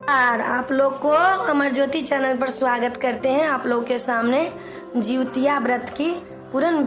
और आप लोग को अमर ज्योति चैनल पर स्वागत करते हैं। आप लोग के सामने जितिया व्रत की पूर्ण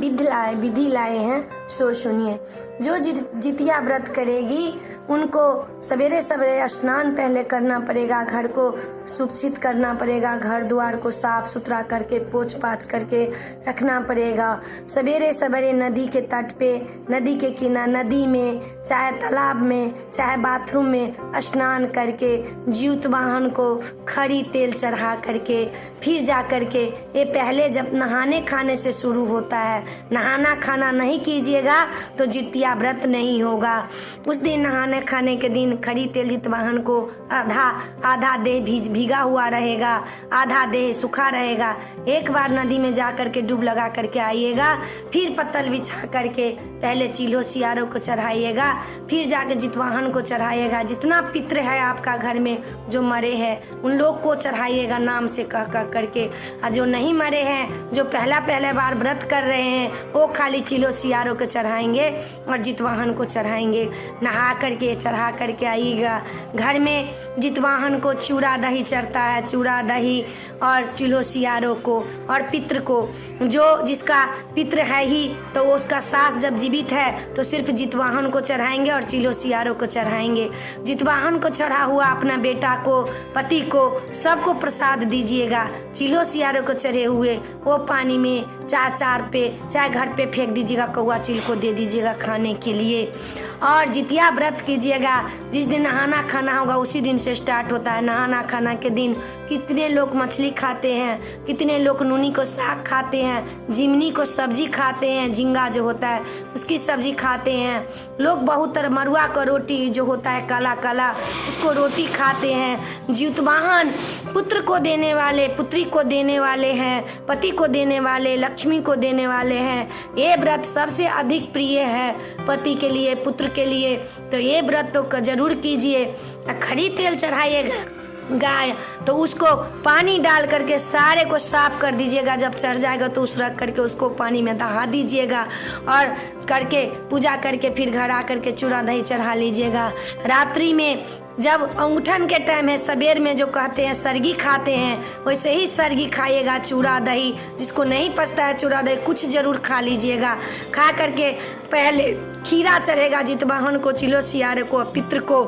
विधि लाए हैं, सो सुनिए। जो जितिया व्रत करेगी उनको सवेरे सवेरे स्नान पहले करना पड़ेगा, घर को सुरक्षित करना पड़ेगा, घर द्वार को साफ सुथरा करके पोंछ पाछ करके रखना पड़ेगा। सवेरे सवेरे नदी के तट पे, नदी के किनारे, नदी में, चाहे तालाब में, चाहे बाथरूम में स्नान करके ज्यूत वाहन को खड़ी तेल चढ़ा करके फिर जा करके, ये पहले जब नहाने खाने से शुरू होता है, नहाना खाना नहीं कीजिएगा तो जितिया व्रत नहीं होगा। उस दिन नहाने खाने के दिन खड़ी तेल जित वाहन को आधा देह भीगा हुआ रहेगा, आधा देह सूखा रहेगा। एक बार नदी में जा करके डूब लगा करके आइएगा, फिर पत्तल बिछा करके पहले चील्हो सियारों को चढ़ाइएगा, फिर जाकर जितवाहन को चढ़ाइएगा। जितना पितृ है आपका घर में जो मरे हैं उन लोग को चढ़ाइएगा नाम से कह करके। और जो नहीं मरे हैं, जो पहले बार व्रत कर रहे हैं, वो खाली चील्हो सियारों को चढ़ाएंगे और जितवाहन को चढ़ाएंगे। नहा करके चढ़ा करके आइएगा। घर में जितवाहन को चूड़ा दही चढ़ता है, चूड़ा दही और चील्हो सियारों को और पितृ को, जो जिसका पितृ है ही तो उसका सास जब जीवित है तो सिर्फ जितवाहन को चढ़ाएंगे और चील्हो सियारों को चढ़ाएंगे। जितवाहन को चढ़ा हुआ अपना बेटा को, पति को, सबको प्रसाद दीजिएगा। चील्हो सियारों को चढ़े हुए वो पानी में चाहे चार पे चाहे घर पे फेंक दीजिएगा, कौवा चील को दे दीजिएगा खाने के लिए। और जितिया व्रत कीजिएगा। जिस दिन नहाना खाना होगा उसी दिन से स्टार्ट होता है। नहाना खाना के दिन कितने लोग मछली खाते हैं, कितने लोग नूनी को साग खाते हैं, झिमनी को सब्जी खाते हैं, झींगा जो होता है उसकी सब्जी खाते हैं लोग। बहुत तरह मरुआ का रोटी जो होता है काला काला, उसको रोटी खाते हैं। जितवाहन पुत्र को देने वाले, पुत्री को देने वाले हैं, पति को देने वाले, लक्ष्मी को देने वाले हैं। ये व्रत सबसे अधिक प्रिय है पति के लिए, पुत्र के लिए। तो ये व्रत तो जरूर कीजिए। खड़ी तेल चढ़ाइएगा गाय तो उसको पानी डाल करके सारे को साफ कर दीजिएगा। जब चढ़ जाएगा तो उस रख करके उसको पानी में दहा दीजिएगा और करके पूजा करके फिर घर आ करके चूड़ा दही चढ़ा लीजिएगा। रात्रि में जब अंगूठन के टाइम है, सबेर में जो कहते हैं सरगी खाते हैं, वैसे ही सरगी खाइएगा, चूड़ा दही। जिसको नहीं पचता है चूड़ा दही कुछ जरूर खा लीजिएगा। खा करके पहले खीरा चढ़ेगा जितवाहन को, चील्हो सियारे को, पितृ को,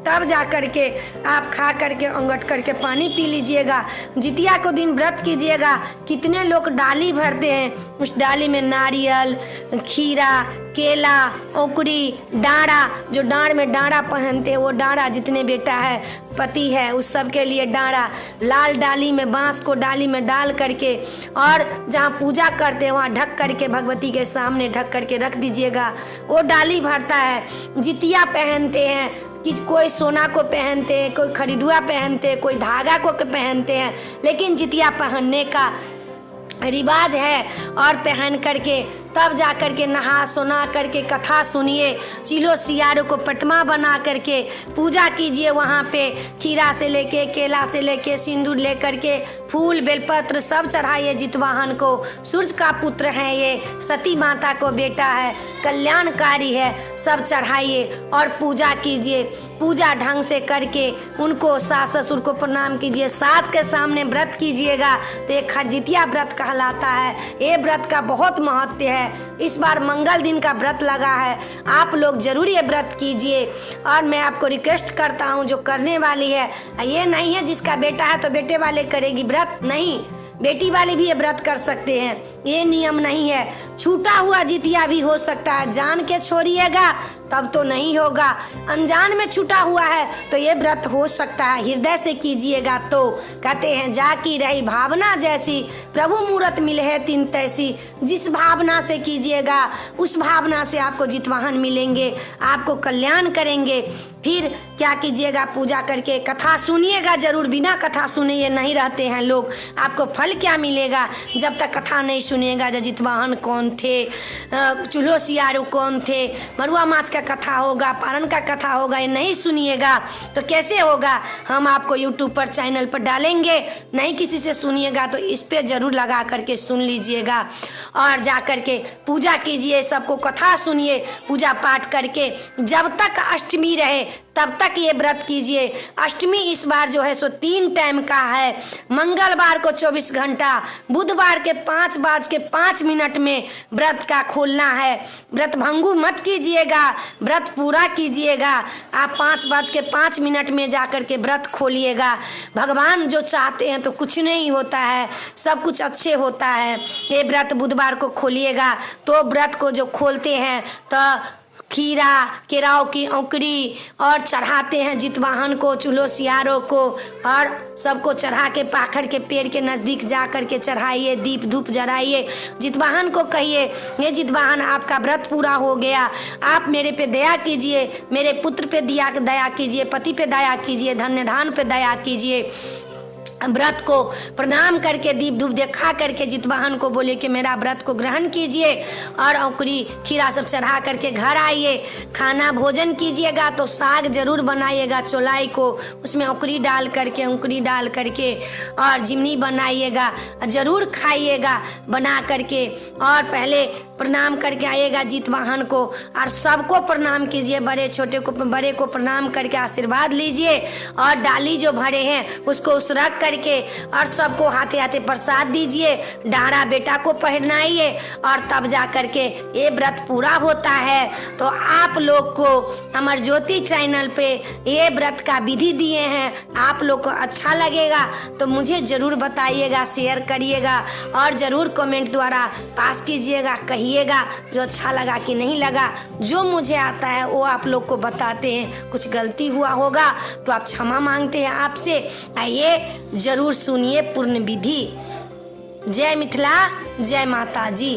तब जा करके आप खा करके अंगट करके पानी पी लीजिएगा। जितिया को दिन व्रत कीजिएगा। कितने लोग डाली भरते हैं, उस डाली में नारियल, खीरा, केला, ओकरी, डाँड़ा, जो डाँड़ में डाँड़ा पहनते हैं वो डाँड़ा, जितने बेटा है पति है उस सब के लिए डाँड़ा, लाल डाली में, बांस को डाली में डाल करके और जहाँ पूजा करते हैं वहाँ ढक करके भगवती के सामने ढक करके रख दीजिएगा। वो डाली भरता है। जितिया पहनते हैं कि कोई सोना को पहनते हैं, कोई खरीदुआ पहनते हैं, कोई धागा को पहनते हैं, लेकिन जितिया पहनने का रिवाज है। और पहन करके तब जा करके नहा सोना करके कथा सुनिए। चील्हो सियारों को प्रतिमा बना करके पूजा कीजिए। वहाँ पे खीरा से लेके, केला से लेके, सिंदूर ले करके, फूल बेलपत्र सब चढ़ाइए जितवाहन को। सूर्य का पुत्र है ये, सती माता को बेटा है, कल्याणकारी है, सब चढ़ाइए और पूजा कीजिए। पूजा ढंग से करके उनको सास ससुर को प्रणाम कीजिए। सास के सामने व्रत कीजिएगा तो ये खरजितिया व्रत कहलाता है। ये व्रत का बहुत महत्व है। इस बार मंगल दिन का व्रत लगा है, आप लोग जरूर ये व्रत कीजिए। और मैं आपको रिक्वेस्ट करता हूँ जो करने वाली है, ये नहीं है जिसका बेटा है तो बेटे वाले करेगी व्रत, नहीं, बेटी वाले भी ये व्रत कर सकते हैं। ये नियम नहीं है। छूटा हुआ जितिया भी हो सकता है, जान के छोड़िएगा तब तो नहीं होगा। अनजान में छूटा हुआ है तो ये व्रत हो सकता है। हृदय से कीजिएगा तो कहते हैं जाकी रही भावना जैसी, प्रभु मूरत मिले है तीन तैसी। जिस भावना से कीजिएगा उस भावना से आपको जितवाहन मिलेंगे, आपको कल्याण करेंगे। फिर क्या कीजिएगा, पूजा करके कथा सुनिएगा जरूर। बिना कथा सुने ये नहीं रहते हैं लोग। आपको फल क्या मिलेगा जब तक कथा नहीं सुनिएगा। जितवाहन कौन थे, चूल्हो सियारू कौन थे, मरुआ माछ का कथा होगा, पारन का कथा होगा, ये नहीं सुनिएगा तो कैसे होगा। हम आपको यूट्यूब पर चैनल पर डालेंगे, नहीं किसी से सुनिएगा तो इस पे जरूर लगा करके सुन लीजिएगा। और जा करके पूजा कीजिए, सबको कथा सुनिए, पूजा पाठ करके जब तक अष्टमी रहे तब तक ये व्रत कीजिए। अष्टमी इस बार जो है सो 3 टाइम का है। मंगलवार को 24 घंटा, बुधवार के 5:05 में व्रत का खोलना है। व्रत भंगु मत कीजिएगा, व्रत पूरा कीजिएगा। आप 5:05 में जाकर के व्रत खोलिएगा। भगवान जो चाहते हैं तो कुछ नहीं होता है, सब कुछ अच्छे होता है। ये व्रत बुधवार को खोलिएगा। तो व्रत को जो खोलते हैं तो खीरा, केराव की औंकड़ी और चढ़ाते हैं जितवाहन को, चूल्हो सियारों को, और सबको चढ़ा के पाखर के पेड़ के नज़दीक जा कर के चढ़ाइए, दीप धूप जलाइए। जितवाहन को कहिए, ये जितवाहन आपका व्रत पूरा हो गया, आप मेरे पे दया कीजिए, मेरे पुत्र पे दया कीजिए, पति पे दया कीजिए, धन्य धान पे दया कीजिए। व्रत को प्रणाम करके दीप धूप देखा करके जितवाहन को बोले कि मेरा व्रत को ग्रहण कीजिए, और औंकड़ी खीरा सब चढ़ा करके घर आइए। खाना भोजन कीजिएगा तो साग जरूर बनाइएगा, चौलाई को उसमें औंकड़ी डाल करके और जिमनी बनाइएगा, जरूर खाइएगा बना करके। और पहले प्रणाम करके आइएगा जितवाहन को, और सबको प्रणाम कीजिए, बड़े छोटे को, बड़े को प्रणाम करके आशीर्वाद लीजिए। और डाली जो भरे हैं उसको उस रख करके और सबको हाथे हाथे प्रसाद दीजिए। डारा बेटा को पहनाइए, और तब जा करके ये व्रत पूरा होता है। तो आप लोग को अमर ज्योति चैनल पे ये व्रत का विधि दिए हैं, आप लोग को अच्छा लगेगा तो मुझे जरूर बताइएगा, शेयर करिएगा, और जरूर कमेंट द्वारा पास कीजिएगा, कहिएगा जो अच्छा लगा कि नहीं लगा। जो मुझे आता है वो आप लोग को बताते हैं। कुछ गलती हुआ होगा तो आप क्षमा मांगते हैं आपसे। आइए जरूर सुनिए पूर्ण विधि। जय मिथिला, जय माता जी।